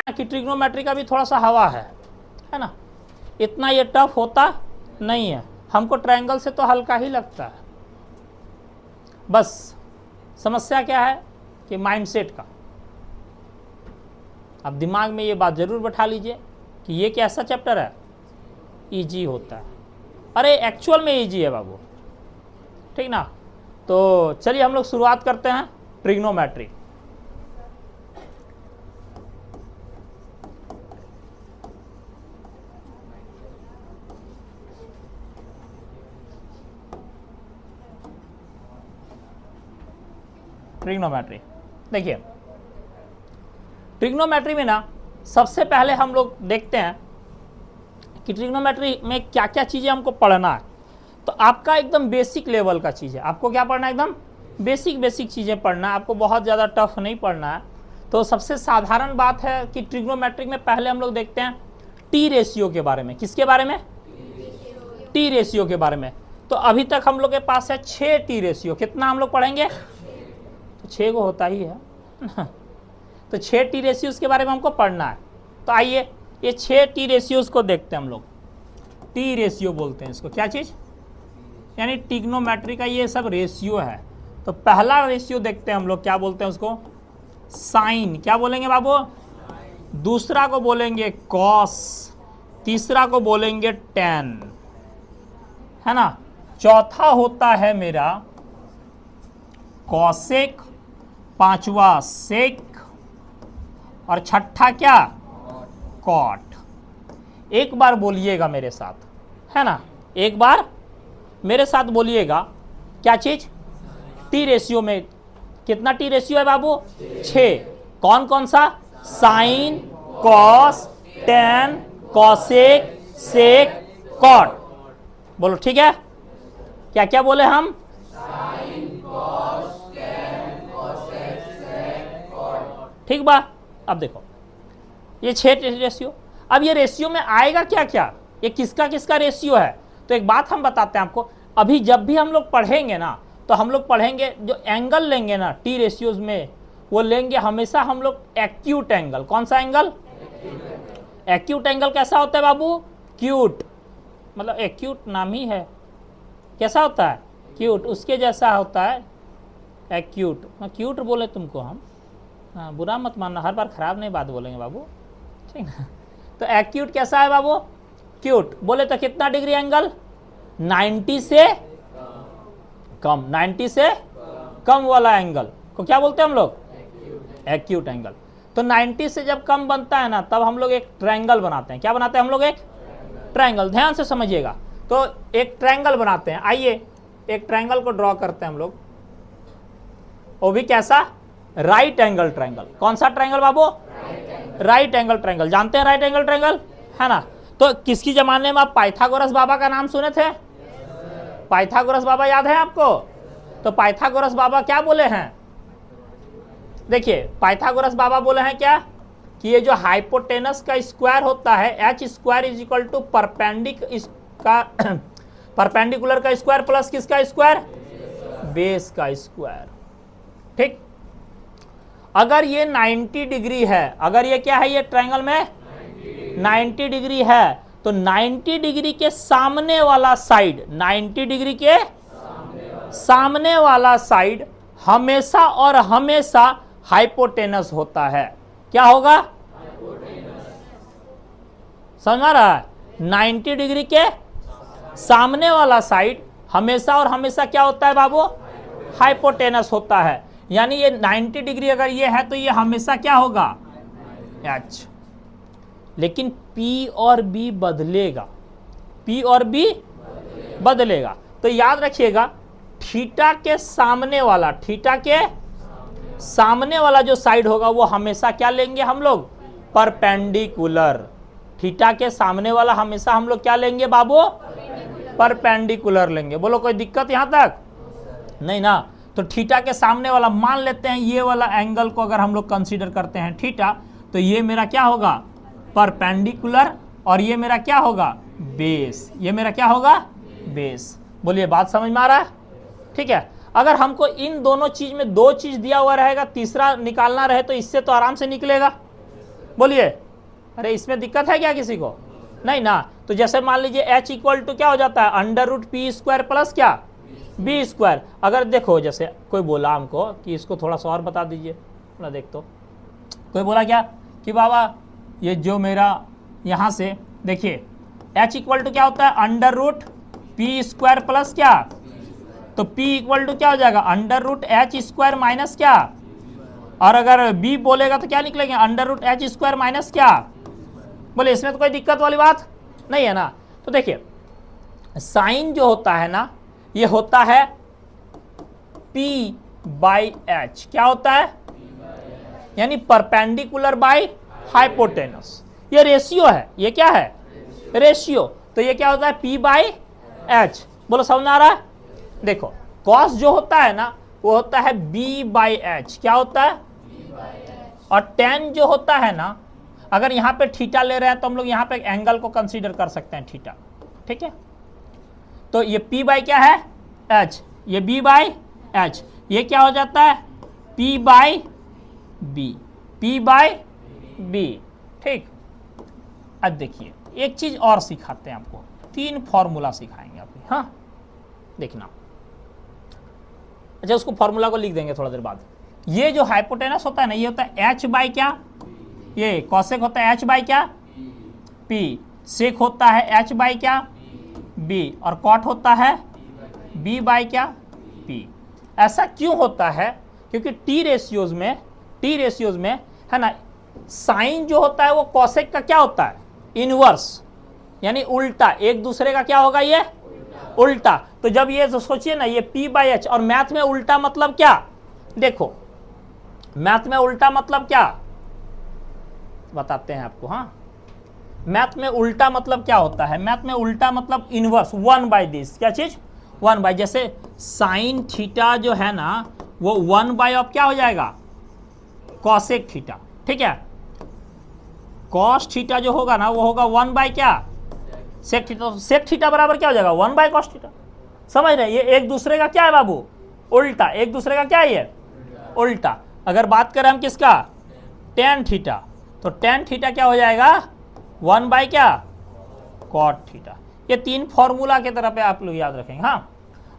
कि ट्रिग्नोमेट्री का भी थोड़ा सा हवा है ना, इतना ये टफ होता नहीं है, हमको ट्रायंगल से तो हल्का ही लगता है। बस समस्या क्या है कि माइंडसेट का। अब दिमाग में ये बात जरूर बैठा लीजिए कि ये कैसा चैप्टर है, इजी होता है। अरे एक्चुअल में इजी है बाबू, ठीक ना। तो चलिए हम लोग शुरुआत करते हैं ट्रिग्नोमेट्री। ट्रिग्नोमेट्री देखिए, ट्रिग्नोमेट्री में ना सबसे पहले हम लोग देखते हैं कि ट्रिग्नोमेट्री में क्या क्या चीज़ें हमको पढ़ना है। तो आपका एकदम बेसिक लेवल का चीज़ है, आपको क्या पढ़ना है, एकदम बेसिक चीज़ें पढ़ना है, आपको बहुत ज़्यादा टफ नहीं पढ़ना है। तो सबसे साधारण बात है कि ट्रिग्नोमेट्रिक में पहले हम लोग देखते हैं टी रेशियो के बारे में। किसके बारे में? टी रेशियो के बारे में। तो अभी तक हम लोग के पास है 6 टी रेशियो। कितना हम लोग पढ़ेंगे? 6 को होता ही है तो 6 टी रेशियोज के बारे में हमको पढ़ना है। तो आइए ये 6 टी रेशियोज को देखते हैं हम लोग। टी रेशियो बोलते हैं इसको, क्या चीज़? यानी ट्रिग्नोमेट्री का ये सब रेशियो है। तो पहला रेशियो देखते हैं हम लोग, क्या बोलते हैं उसको? साइन। क्या बोलेंगे बाबू? दूसरा को बोलेंगे कॉस, तीसरा को बोलेंगे टेन, है ना। चौथा होता है मेरा कॉसेक, पांचवा सेक, और छठा क्या? कॉट। एक बार बोलिएगा मेरे साथ, है ना, एक बार मेरे साथ बोलिएगा, क्या चीज? टी रेशियो में कितना टी रेशियो है बाबू? 6। कौन कौन सा? साइन, कॉस, टेन, कॉसेक, सेक, कॉट। बोलो ठीक है। क्या क्या बोले हम? ठीक बा। अब देखो ये 6 रेशियो। अब ये रेशियो में आएगा क्या क्या, ये किसका किसका रेशियो है? तो एक बात हम बताते हैं आपको, अभी जब भी हम लोग पढ़ेंगे ना, तो हम लोग पढ़ेंगे जो एंगल लेंगे ना टी रेशियोज में, वो लेंगे हमेशा हम लोग एक्यूट एंगल। कौन सा एंगल? एक्यूट एंगल कैसा होता है बाबू? क्यूट, मतलब एक्यूट नाम ही है। कैसा होता है? क्यूट, उसके जैसा होता है एक्यूट। क्यूट बोले तुमको हम, हाँ बुरा मत मानना, हर बार खराब नहीं बात बोलेंगे बाबू, ठीक ना। तो एक्यूट कैसा है बाबू? क्यूट। बोले तो कितना डिग्री एंगल? 90 से कम। 90 से कम वाला एंगल को क्या बोलते हैं हम लोग? Acute angle. तो 90 से जब कम बनता है ना, तब हम लोग एक ट्रायंगल बनाते हैं। क्या बनाते हैं हम लोग? एक ट्रायंगल। ध्यान से समझिएगा। तो एक ट्रायंगल बनाते हैं। आइए एक ट्रायंगल को ड्रॉ करते हैं हम लोग, वो भी कैसा? Right angle triangle. कौन सा ट्रायंगल बाबू? Right angle triangle. जानते हैं राइट एंगल ट्रायंगल, है ना। तो किसकी जमाने में आप पाइथागोरस बाबा का नाम सुने थे? पाइथागोरस बाबा याद है आपको? तो पाइथागोरस बाबा क्या बोले हैं? देखिए पाइथागोरस बाबा बोले हैं क्या कि ये जो हाइपोटेनस का स्क्वायर होता है, H square is equal to perpendicular का स्क्वायर प्लस किसका स्क्वायर? बेस का स्क्वायर। ठीक। अगर ये 90 डिग्री है, अगर ये क्या है, ये ट्रायंगल में 90 डिग्री है, तो 90 डिग्री के सामने वाला साइड, 90 डिग्री के सामने वाला साइड हमेशा और हमेशा हाइपोटेनस होता है। क्या होगा? समझ आ रहा है? 90 डिग्री के सामने वाला साइड हमेशा और हमेशा क्या होता है बाबू? हाइपोटेनस होता है। यानी ये 90 डिग्री अगर ये है तो ये हमेशा क्या होगा? एच। लेकिन P और B बदलेगा, P और B बदलेगा। तो याद रखिएगा, थीटा के सामने वाला, थीटा के सामने वाला जो साइड होगा वो हमेशा क्या लेंगे हम लोग? परपेंडिकुलर। थीटा के सामने वाला हमेशा हम लोग क्या लेंगे बाबू? परपेंडिकुलर लेंगे। बोलो कोई दिक्कत यहां तक? नहीं ना। तो थीटा के सामने वाला मान लेते हैं, ये वाला एंगल को अगर हम लोग कंसीडर करते हैं थीटा, तो ये मेरा क्या होगा? परपेंडिकुलर, और ये मेरा क्या होगा? बेस। ये मेरा क्या होगा? बेस। बोलिए बात समझ में आ रहा है? ठीक है। अगर हमको इन दोनों चीज में 2 चीज दिया हुआ रहेगा, तीसरा निकालना रहे तो इससे तो आराम से निकलेगा, बोलिए, अरे इसमें दिक्कत है क्या किसी को? नहीं ना। तो जैसे मान लीजिए h इक्वल टू क्या हो जाता है, under root P square plus क्या, बी स्क्वायर। अगर देखो जैसे कोई बोला हमको कि इसको थोड़ा सा और बता दीजिए, थोड़ा देख, तो कोई बोला क्या कि बाबा ये जो मेरा यहाँ से देखिए h इक्वल टू क्या होता है, under root P square plus क्या, तो p इक्वल टू क्या हो जाएगा, under root H square minus क्या, और अगर b बोलेगा तो क्या निकलेगा, under root H square minus क्या। बोले इसमें तो कोई दिक्कत वाली बात नहीं है ना। तो देखिए साइन जो होता है ना, ये होता है p बाई एच, क्या होता है, यानी परपेंडिकुलर बाई हाइपोटेनस। ये रेशियो है, ये क्या है, रेशियो। तो ये क्या होता है, p बाई एच। बोलो समझ आ रहा है? देखो कॉस जो होता है ना वो होता है b बाई एच, क्या होता है, और टेन जो होता है ना, अगर यहाँ पे थीटा ले रहे हैं तो हम लोग यहाँ पे एंगल को कंसीडर कर सकते हैं थीटा, ठीक है। तो ये p बाई क्या है, h, ये b बाई h, ये क्या हो जाता है, p by b, p by b, ठीक। अब देखिए एक चीज और सिखाते हैं आपको, 3 फॉर्मूला सिखाएंगे आपको, हाँ देखना। अच्छा उसको फॉर्मूला को लिख देंगे थोड़ा देर बाद। ये जो हाइपोटेनस होता है ना, ये होता है h बाई क्या, ये कॉसेक होता है h बाई क्या, p, सेक होता है h बाई क्या, b, और कॉट होता है b बाई क्या, p। ऐसा क्यों होता है, क्योंकि टी रेशियोज में है ना, साइन जो होता है वो कॉसेक का क्या होता है, इनवर्स, यानी उल्टा, एक दूसरे का क्या होगा, ये उल्टा। तो जब ये तो सोचिए ना, ये p बाई एच, और मैथ में उल्टा मतलब क्या, देखो मैथ में उल्टा मतलब क्या बताते हैं आपको, हाँ मैथ में उल्टा मतलब क्या होता है, मैथ में उल्टा मतलब इनवर्स, 1 बाई दिस, क्या चीज, 1 बाई, जैसे साइन थीटा जो है ना वो 1 बाई ऑफ क्या हो जाएगा, कॉसेक थीटा, ठीक है। कॉस थीटा जो होगा ना वो होगा 1 बाई क्या, सेक थीटा। सेक थीटा बराबर क्या हो जाएगा, 1 बाई कॉस थीटा। समझ रहे, ये एक दूसरे का क्या है बाबू, उल्टा, एक दूसरे का क्या है ये उल्टा। अगर बात करें हम किसका, टेन थीटा, तो टेन थीटा क्या हो जाएगा, 1 बाई क्या, कॉट थीटा। ये 3 फॉर्मूला के तरह पे आप लोग याद रखेंगे, हाँ।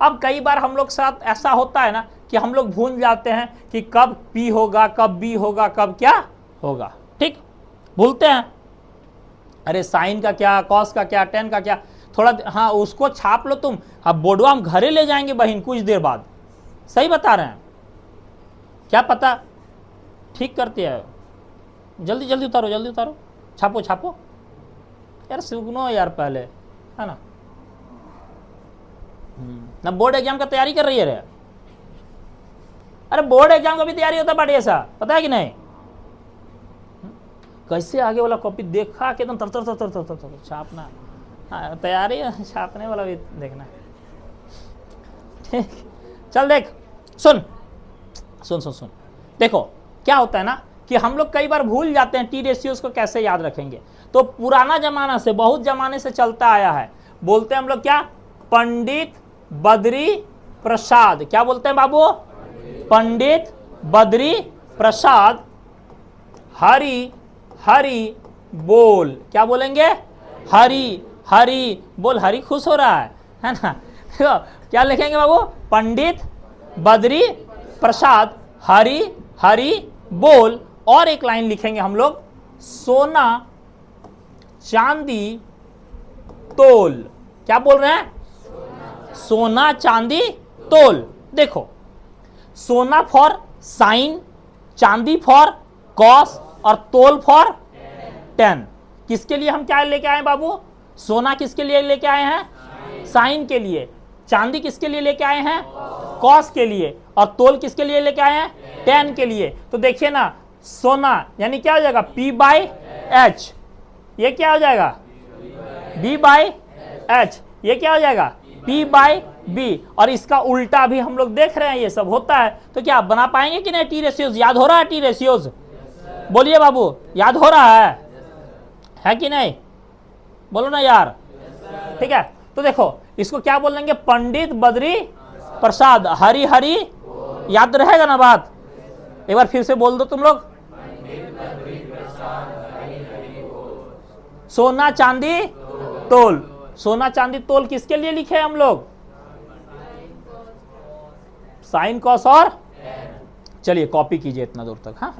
अब कई बार हम लोग साथ ऐसा होता है ना कि हम लोग भूल जाते हैं कि कब p होगा, कब b होगा, कब क्या होगा, ठीक, भूलते हैं। अरे साइन का क्या, कॉस का क्या, टेन का क्या, थोड़ा हाँ उसको छाप लो तुम। अब बोर्डवा हम घरे ले जाएंगे बहन कुछ देर बाद, सही बता रहे हैं, क्या पता ठीक करते हैं। जल्दी जल्दी उतारो, जल्दी उतारो, छापो छापो यार, सुनो यार पहले, है ना। ना बोर्ड एग्जाम का तैयारी कर रही है रे, अरे बोर्ड एग्जाम का भी तैयारी होता है बट ऐसा, पता है कि नहीं। कैसे आगे वाला कॉपी देखा कि एकदम तर तर तर तर तर छापना, हाँ तैयारी छापने वाला भी देखना, ठीक। चल देख, सुन सुन सुन सुन, देखो क्या होता है ना कि हम लोग कई बार भूल जाते हैं टी रेशियोज को कैसे याद रखेंगे। तो पुराना जमाना से, बहुत जमाने से चलता आया है, बोलते हैं हम लोग क्या, पंडित बद्री प्रसाद, क्या बोलते हैं बाबू, पंडित बद्री प्रसाद हरि हरि बोल, क्या बोलेंगे, हरि हरि बोल। हरि खुश हो रहा है ना। तो क्या लिखेंगे बाबू, पंडित बद्री प्रसाद हरि हरि बोल। और एक लाइन लिखेंगे हम लोग, सोना चांदी तोल, क्या बोल रहे हैं, सोना चांदी तोल। देखो सोना फॉर साइन, चांदी फॉर कॉस, और तोल फॉर टेन। किसके लिए हम क्या लेके आए बाबू, सोना किसके लिए लेके आए हैं, साइन के लिए। चांदी किसके लिए लेके आए हैं, कॉस के लिए। और तोल किसके लिए लेके आए हैं, टेन के लिए। तो देखिए ना, सोना यानी क्या हो जाएगा, p बाई एच, ये क्या हो जाएगा, b बाई एच, ये क्या हो जाएगा, p बाई b। और इसका उल्टा भी हम लोग देख रहे हैं, ये सब होता है। तो क्या आप बना पाएंगे कि नहीं, टी रेशियोज याद हो रहा है, टी रेशियोज बोलिए बाबू, याद हो रहा है कि नहीं, बोलो ना यार, ठीक है। तो देखो इसको क्या बोल देंगे, पंडित बद्री प्रसाद हरि हरि, याद रहेगा ना बात, एक बार फिर से बोल दो तुम लोग, सोना चांदी तोल। सोना चांदी तोल किसके लिए लिखे हम लोग? साइन कॉस और, चलिए कॉपी कीजिए इतना दूर तक। हाँ